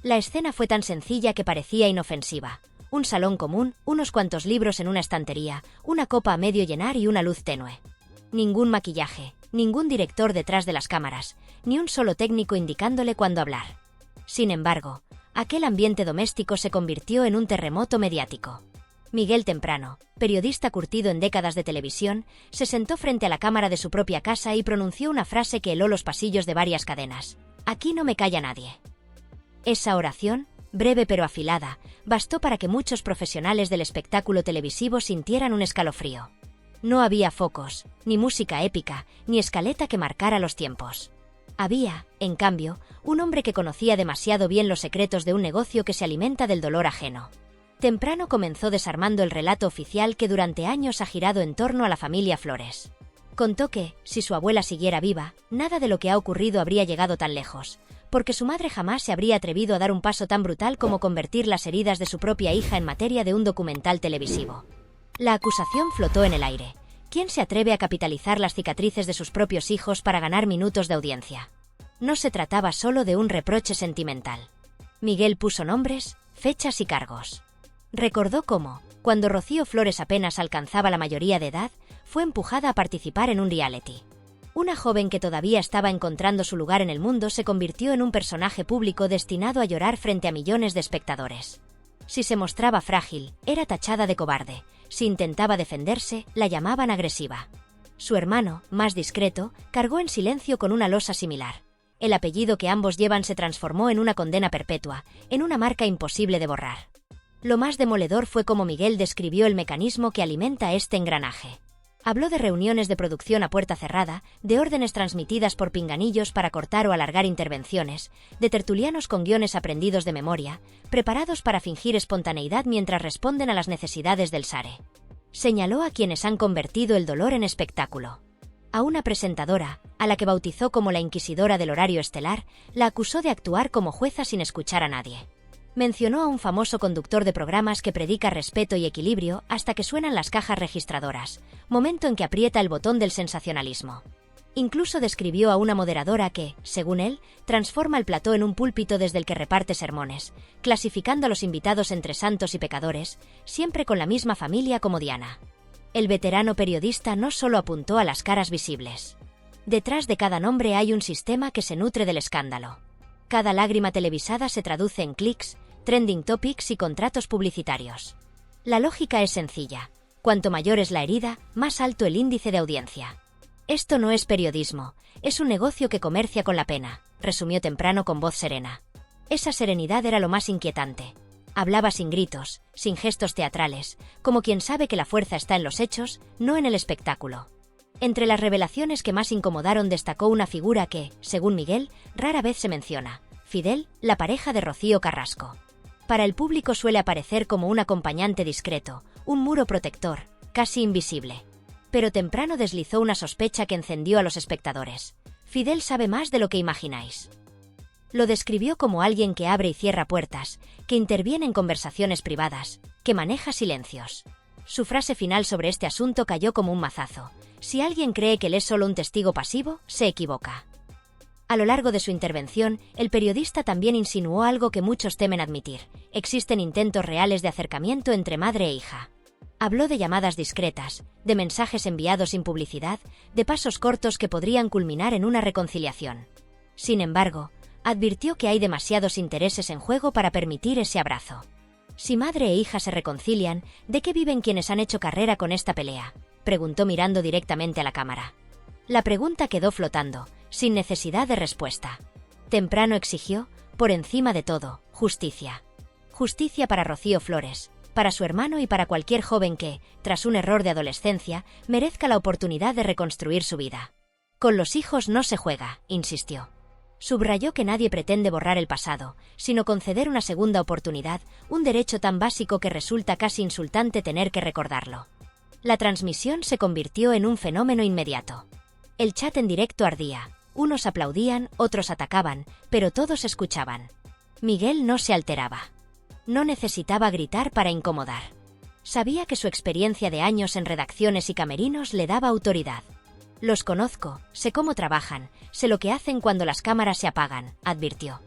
La escena fue tan sencilla que parecía inofensiva. Un salón común, unos cuantos libros en una estantería, una copa a medio llenar y una luz tenue. Ningún maquillaje, ningún director detrás de las cámaras, ni un solo técnico indicándole cuándo hablar. Sin embargo, aquel ambiente doméstico se convirtió en un terremoto mediático. Miguel Temprano, periodista curtido en décadas de televisión, se sentó frente a la cámara de su propia casa y pronunció una frase que heló los pasillos de varias cadenas. «Aquí no me calla nadie». Esa oración, breve pero afilada, bastó para que muchos profesionales del espectáculo televisivo sintieran un escalofrío. No había focos, ni música épica, ni escaleta que marcara los tiempos. Había, en cambio, un hombre que conocía demasiado bien los secretos de un negocio que se alimenta del dolor ajeno. Temprano comenzó desarmando el relato oficial que durante años ha girado en torno a la familia Flores. Contó que, si su abuela siguiera viva, nada de lo que ha ocurrido habría llegado tan lejos, porque su madre jamás se habría atrevido a dar un paso tan brutal como convertir las heridas de su propia hija en materia de un documental televisivo. La acusación flotó en el aire. ¿Quién se atreve a capitalizar las cicatrices de sus propios hijos para ganar minutos de audiencia? No se trataba solo de un reproche sentimental. Miguel puso nombres, fechas y cargos. Recordó cómo, cuando Rocío Flores apenas alcanzaba la mayoría de edad, fue empujada a participar en un reality. Una joven que todavía estaba encontrando su lugar en el mundo se convirtió en un personaje público destinado a llorar frente a millones de espectadores. Si se mostraba frágil, era tachada de cobarde. Si intentaba defenderse, la llamaban agresiva. Su hermano, más discreto, cargó en silencio con una losa similar. El apellido que ambos llevan se transformó en una condena perpetua, en una marca imposible de borrar. Lo más demoledor fue cómo Miguel describió el mecanismo que alimenta este engranaje. Habló de reuniones de producción a puerta cerrada, de órdenes transmitidas por pinganillos para cortar o alargar intervenciones, de tertulianos con guiones aprendidos de memoria, preparados para fingir espontaneidad mientras responden a las necesidades del SARE. Señaló a quienes han convertido el dolor en espectáculo. A una presentadora, a la que bautizó como la inquisidora del horario estelar, la acusó de actuar como jueza sin escuchar a nadie. Mencionó a un famoso conductor de programas que predica respeto y equilibrio hasta que suenan las cajas registradoras, momento en que aprieta el botón del sensacionalismo. Incluso describió a una moderadora que, según él, transforma el plató en un púlpito desde el que reparte sermones, clasificando a los invitados entre santos y pecadores, siempre con la misma familia como Diana. El veterano periodista no solo apuntó a las caras visibles. Detrás de cada nombre hay un sistema que se nutre del escándalo. Cada lágrima televisada se traduce en clics, trending topics y contratos publicitarios. La lógica es sencilla. Cuanto mayor es la herida, más alto el índice de audiencia. Esto no es periodismo, es un negocio que comercia con la pena, resumió Temprano con voz serena. Esa serenidad era lo más inquietante. Hablaba sin gritos, sin gestos teatrales, como quien sabe que la fuerza está en los hechos, no en el espectáculo. Entre las revelaciones que más incomodaron destacó una figura que, según Miguel, rara vez se menciona: Fidel, la pareja de Rocío Carrasco. Para el público suele aparecer como un acompañante discreto, un muro protector, casi invisible. Pero Temprano deslizó una sospecha que encendió a los espectadores. Fidel sabe más de lo que imagináis. Lo describió como alguien que abre y cierra puertas, que interviene en conversaciones privadas, que maneja silencios. Su frase final sobre este asunto cayó como un mazazo. Si alguien cree que él es solo un testigo pasivo, se equivoca. A lo largo de su intervención, el periodista también insinuó algo que muchos temen admitir: existen intentos reales de acercamiento entre madre e hija. Habló de llamadas discretas, de mensajes enviados sin publicidad, de pasos cortos que podrían culminar en una reconciliación. Sin embargo, advirtió que hay demasiados intereses en juego para permitir ese abrazo. Si madre e hija se reconcilian, ¿de qué viven quienes han hecho carrera con esta pelea?, preguntó mirando directamente a la cámara. La pregunta quedó flotando, sin necesidad de respuesta. Temprano exigió, por encima de todo, justicia. Justicia para Rocío Flores, para su hermano y para cualquier joven que, tras un error de adolescencia, merezca la oportunidad de reconstruir su vida. Con los hijos no se juega, insistió. Subrayó que nadie pretende borrar el pasado, sino conceder una segunda oportunidad, un derecho tan básico que resulta casi insultante tener que recordarlo. La transmisión se convirtió en un fenómeno inmediato. El chat en directo ardía. Unos aplaudían, otros atacaban, pero todos escuchaban. Miguel no se alteraba. No necesitaba gritar para incomodar. Sabía que su experiencia de años en redacciones y camerinos le daba autoridad. Los conozco, sé cómo trabajan, sé lo que hacen cuando las cámaras se apagan, advirtió.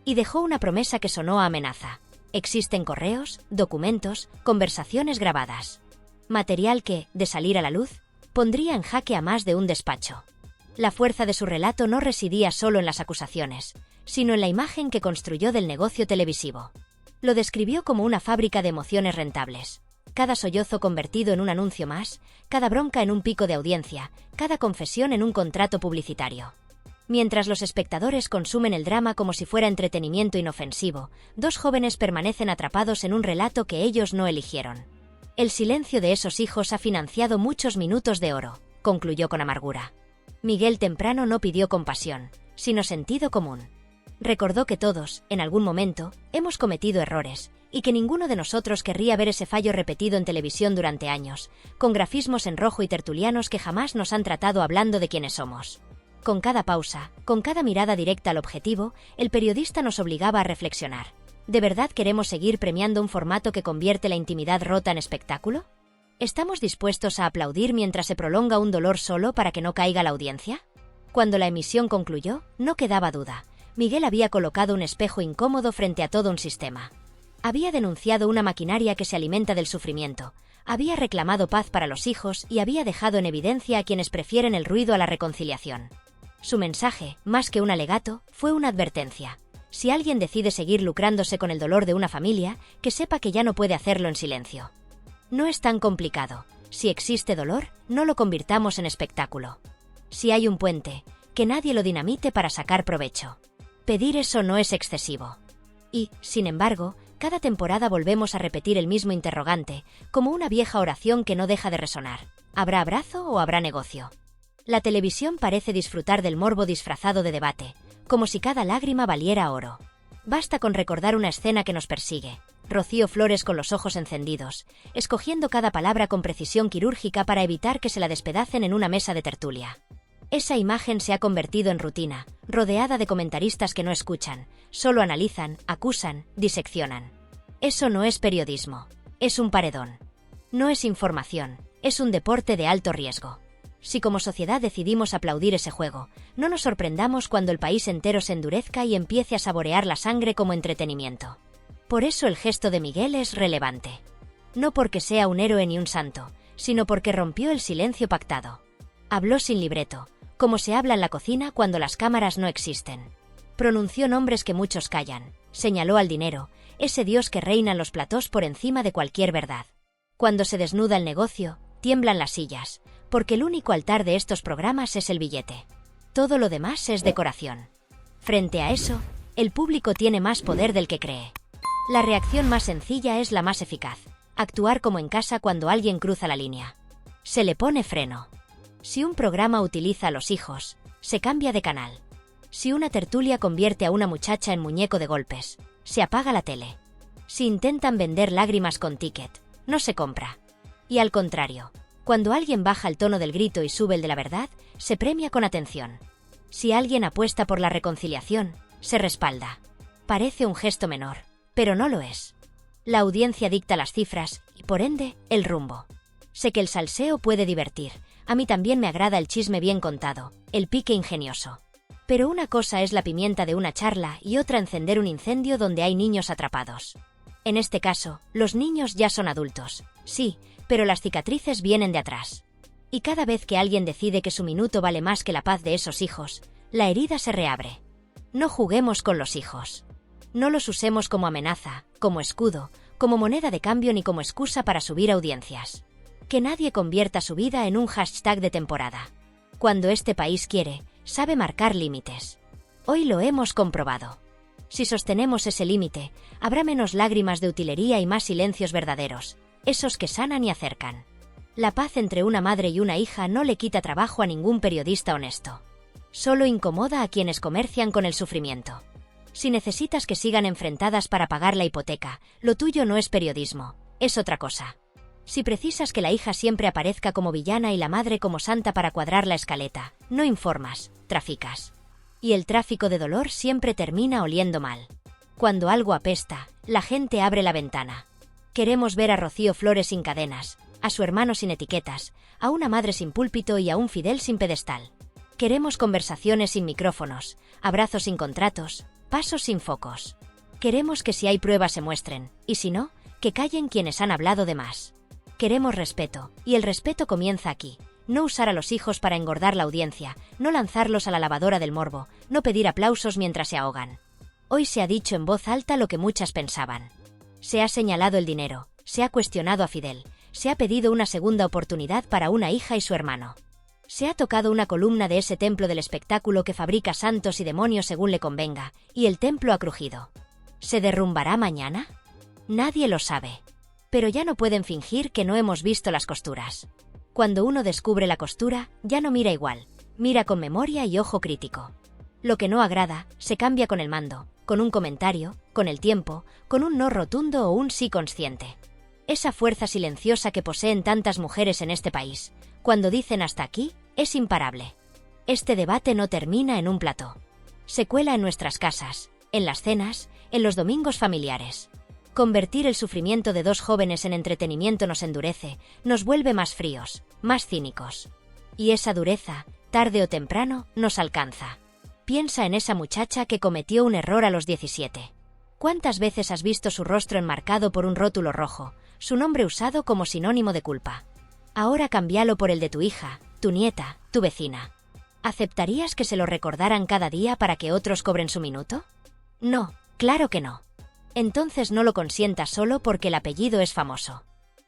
Y dejó una promesa que sonó a amenaza. Existen correos, documentos, conversaciones grabadas. Material que, de salir a la luz, pondría en jaque a más de un despacho. La fuerza de su relato no residía solo en las acusaciones, sino en la imagen que construyó del negocio televisivo. Lo describió como una fábrica de emociones rentables. Cada sollozo convertido en un anuncio más, cada bronca en un pico de audiencia, cada confesión en un contrato publicitario. Mientras los espectadores consumen el drama como si fuera entretenimiento inofensivo, dos jóvenes permanecen atrapados en un relato que ellos no eligieron. El silencio de esos hijos ha financiado muchos minutos de oro, concluyó con amargura. Miguel temprano no pidió compasión, sino sentido común. Recordó que todos, en algún momento, hemos cometido errores, y que ninguno de nosotros querría ver ese fallo repetido en televisión durante años, con grafismos en rojo y tertulianos que jamás nos han tratado hablando de quiénes somos. Con cada pausa, con cada mirada directa al objetivo, el periodista nos obligaba a reflexionar. ¿De verdad queremos seguir premiando un formato que convierte la intimidad rota en espectáculo? ¿Estamos dispuestos a aplaudir mientras se prolonga un dolor solo para que no caiga la audiencia? Cuando la emisión concluyó, no quedaba duda. Miguel había colocado un espejo incómodo frente a todo un sistema. Había denunciado una maquinaria que se alimenta del sufrimiento, había reclamado paz para los hijos y había dejado en evidencia a quienes prefieren el ruido a la reconciliación. Su mensaje, más que un alegato, fue una advertencia. Si alguien decide seguir lucrándose con el dolor de una familia, que sepa que ya no puede hacerlo en silencio. No es tan complicado. Si existe dolor, no lo convirtamos en espectáculo. Si hay un puente, que nadie lo dinamite para sacar provecho. Pedir eso no es excesivo. Y, sin embargo, cada temporada volvemos a repetir el mismo interrogante, como una vieja oración que no deja de resonar. ¿Habrá abrazo o habrá negocio? La televisión parece disfrutar del morbo disfrazado de debate, como si cada lágrima valiera oro. Basta con recordar una escena que nos persigue. Rocío Flores con los ojos encendidos, escogiendo cada palabra con precisión quirúrgica para evitar que se la despedacen en una mesa de tertulia. Esa imagen se ha convertido en rutina, rodeada de comentaristas que no escuchan, solo analizan, acusan, diseccionan. Eso no es periodismo, es un paredón. No es información, es un deporte de alto riesgo. Si como sociedad decidimos aplaudir ese juego, no nos sorprendamos cuando el país entero se endurezca y empiece a saborear la sangre como entretenimiento. Por eso el gesto de Miguel es relevante. No porque sea un héroe ni un santo, sino porque rompió el silencio pactado. Habló sin libreto, como se habla en la cocina cuando las cámaras no existen. Pronunció nombres que muchos callan, señaló al dinero, ese dios que reina en los platós por encima de cualquier verdad. Cuando se desnuda el negocio, tiemblan las sillas, porque el único altar de estos programas es el billete. Todo lo demás es decoración. Frente a eso, el público tiene más poder del que cree. La reacción más sencilla es la más eficaz. Actuar como en casa cuando alguien cruza la línea. Se le pone freno. Si un programa utiliza a los hijos, se cambia de canal. Si una tertulia convierte a una muchacha en muñeco de golpes, se apaga la tele. Si intentan vender lágrimas con ticket, no se compra. Y al contrario, cuando alguien baja el tono del grito y sube el de la verdad, se premia con atención. Si alguien apuesta por la reconciliación, se respalda. Parece un gesto menor, pero no lo es. La audiencia dicta las cifras y, por ende, el rumbo. Sé que el salseo puede divertir. A mí también me agrada el chisme bien contado, el pique ingenioso. Pero una cosa es la pimienta de una charla y otra encender un incendio donde hay niños atrapados. En este caso, los niños ya son adultos, sí, pero las cicatrices vienen de atrás. Y cada vez que alguien decide que su minuto vale más que la paz de esos hijos, la herida se reabre. No juguemos con los hijos. No los usemos como amenaza, como escudo, como moneda de cambio ni como excusa para subir audiencias. Que nadie convierta su vida en un hashtag de temporada. Cuando este país quiere, sabe marcar límites. Hoy lo hemos comprobado. Si sostenemos ese límite, habrá menos lágrimas de utilería y más silencios verdaderos, esos que sanan y acercan. La paz entre una madre y una hija no le quita trabajo a ningún periodista honesto. Solo incomoda a quienes comercian con el sufrimiento. Si necesitas que sigan enfrentadas para pagar la hipoteca, lo tuyo no es periodismo, es otra cosa. Si precisas que la hija siempre aparezca como villana y la madre como santa para cuadrar la escaleta, no informas, traficas. Y el tráfico de dolor siempre termina oliendo mal. Cuando algo apesta, la gente abre la ventana. Queremos ver a Rocío Flores sin cadenas, a su hermano sin etiquetas, a una madre sin púlpito y a un Fidel sin pedestal. Queremos conversaciones sin micrófonos, abrazos sin contratos, Pasos sin focos. Queremos que si hay pruebas se muestren, y si no, que callen quienes han hablado de más. Queremos respeto, y el respeto comienza aquí. No usar a los hijos para engordar la audiencia, no lanzarlos a la lavadora del morbo, no pedir aplausos mientras se ahogan. Hoy se ha dicho en voz alta lo que muchas pensaban. Se ha señalado el dinero, se ha cuestionado a Fidel, se ha pedido una segunda oportunidad para una hija y su hermano. Se ha tocado una columna de ese templo del espectáculo que fabrica santos y demonios según le convenga, y el templo ha crujido. ¿Se derrumbará mañana? Nadie lo sabe. Pero ya no pueden fingir que no hemos visto las costuras. Cuando uno descubre la costura, ya no mira igual, mira con memoria y ojo crítico. Lo que no agrada, se cambia con el mando, con un comentario, con el tiempo, con un no rotundo o un sí consciente. Esa fuerza silenciosa que poseen tantas mujeres en este país, cuando dicen hasta aquí, es imparable. Este debate no termina en un plató. Se cuela en nuestras casas, en las cenas, en los domingos familiares. Convertir el sufrimiento de dos jóvenes en entretenimiento nos endurece, nos vuelve más fríos, más cínicos. Y esa dureza, tarde o temprano, nos alcanza. Piensa en esa muchacha que cometió un error a los 17. ¿Cuántas veces has visto su rostro enmarcado por un rótulo rojo, su nombre usado como sinónimo de culpa? Ahora cámbialo por el de tu hija, tu nieta, tu vecina. ¿Aceptarías que se lo recordaran cada día para que otros cobren su minuto? No, claro que no. Entonces no lo consientas solo porque el apellido es famoso.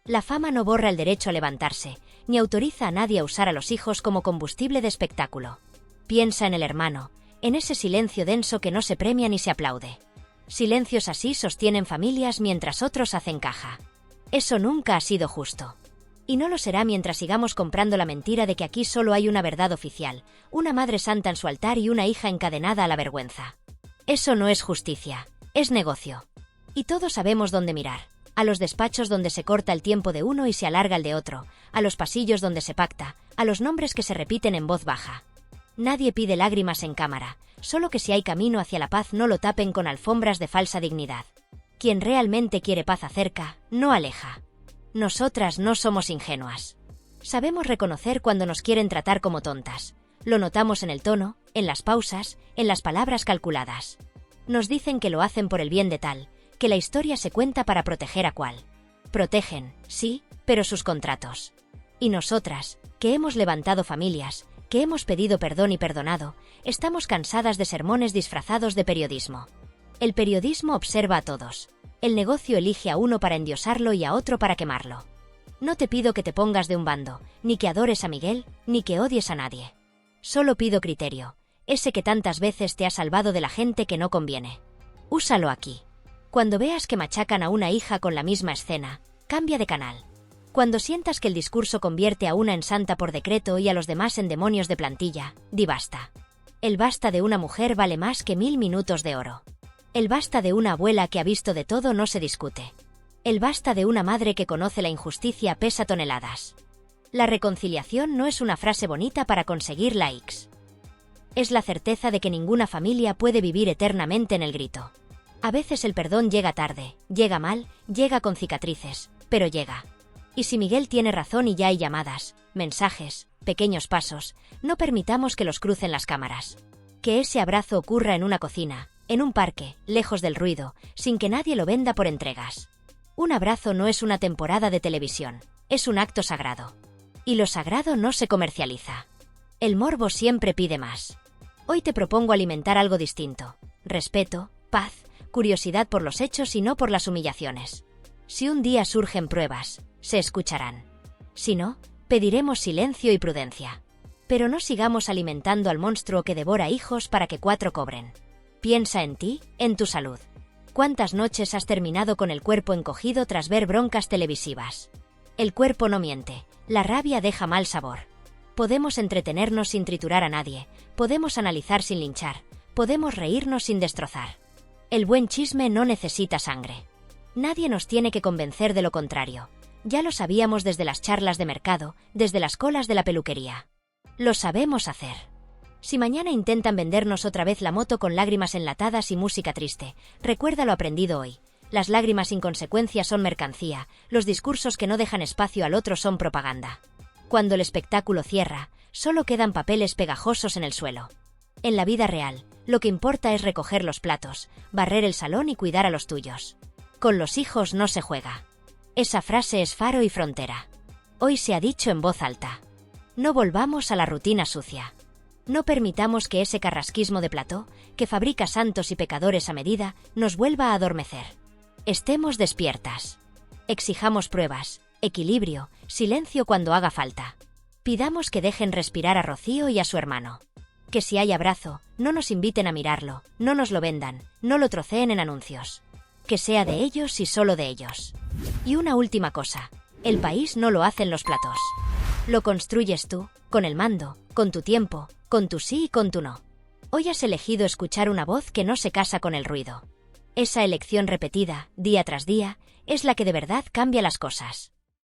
La fama no borra el derecho a levantarse, ni autoriza a nadie a usar a los hijos como combustible de espectáculo. Piensa en el hermano, en ese silencio denso que no se premia ni se aplaude. Silencios así sostienen familias mientras otros hacen caja. Eso nunca ha sido justo. Y no lo será mientras sigamos comprando la mentira de que aquí solo hay una verdad oficial, una madre santa en su altar y una hija encadenada a la vergüenza. Eso no es justicia, es negocio. Y todos sabemos dónde mirar. A los despachos donde se corta el tiempo de uno y se alarga el de otro, a los pasillos donde se pacta, a los nombres que se repiten en voz baja. Nadie pide lágrimas en cámara, solo que si hay camino hacia la paz no lo tapen con alfombras de falsa dignidad. Quien realmente quiere paz acerca, no aleja. Nosotras no somos ingenuas. Sabemos reconocer cuando nos quieren tratar como tontas. Lo notamos en el tono, en las pausas, en las palabras calculadas. Nos dicen que lo hacen por el bien de tal, que la historia se cuenta para proteger a cual. Protegen, sí, pero sus contratos. Y nosotras, que hemos levantado familias, que hemos pedido perdón y perdonado, estamos cansadas de sermones disfrazados de periodismo. El periodismo observa a todos. El negocio elige a uno para endiosarlo y a otro para quemarlo. No te pido que te pongas de un bando, ni que adores a Miguel, ni que odies a nadie. Solo pido criterio, ese que tantas veces te ha salvado de la gente que no conviene. Úsalo aquí. Cuando veas que machacan a una hija con la misma escena, cambia de canal. Cuando sientas que el discurso convierte a una en santa por decreto y a los demás en demonios de plantilla, di basta. El basta de una mujer vale más que 1000 minutos de oro. El basta de una abuela que ha visto de todo no se discute. El basta de una madre que conoce la injusticia pesa toneladas. La reconciliación no es una frase bonita para conseguir likes. Es la certeza de que ninguna familia puede vivir eternamente en el grito. A veces el perdón llega tarde, llega mal, llega con cicatrices, pero llega. Y si Miguel tiene razón y ya hay llamadas, mensajes, pequeños pasos, no permitamos que los crucen las cámaras. Que ese abrazo ocurra en una cocina, en un parque, lejos del ruido, sin que nadie lo venda por entregas. Un abrazo no es una temporada de televisión, es un acto sagrado. Y lo sagrado no se comercializa. El morbo siempre pide más. Hoy te propongo alimentar algo distinto. Respeto, paz, curiosidad por los hechos y no por las humillaciones. Si un día surgen pruebas, se escucharán. Si no, pediremos silencio y prudencia. Pero no sigamos alimentando al monstruo que devora hijos para que 4 cobren. Piensa en ti, en tu salud. ¿Cuántas noches has terminado con el cuerpo encogido tras ver broncas televisivas? El cuerpo no miente, la rabia deja mal sabor. Podemos entretenernos sin triturar a nadie, podemos analizar sin linchar, podemos reírnos sin destrozar. El buen chisme no necesita sangre. Nadie nos tiene que convencer de lo contrario. Ya lo sabíamos desde las charlas de mercado, desde las colas de la peluquería. Lo sabemos hacer. Si mañana intentan vendernos otra vez la moto con lágrimas enlatadas y música triste, recuerda lo aprendido hoy. Las lágrimas sin consecuencia son mercancía, los discursos que no dejan espacio al otro son propaganda. Cuando el espectáculo cierra, solo quedan papeles pegajosos en el suelo. En la vida real, Lo que importa es recoger los platos, barrer el salón y cuidar a los tuyos. Con los hijos no se juega. Esa frase es faro y frontera. Hoy se ha dicho en voz alta. No volvamos a la rutina sucia. No permitamos que ese carrasquismo de plató, que fabrica santos y pecadores a medida, nos vuelva a adormecer. Estemos despiertas. Exijamos pruebas, equilibrio, silencio cuando haga falta. Pidamos que dejen respirar a Rocío y a su hermano. Que si hay abrazo, no nos inviten a mirarlo, no nos lo vendan, no lo troceen en anuncios. Que sea de ellos y solo de ellos. Y una última cosa, el país no lo hacen los platos. Lo construyes tú, con el mando, con tu tiempo, con tu sí y con tu no. Hoy has elegido escuchar una voz que no se casa con el ruido. Esa elección repetida, día tras día, es la que de verdad cambia las cosas.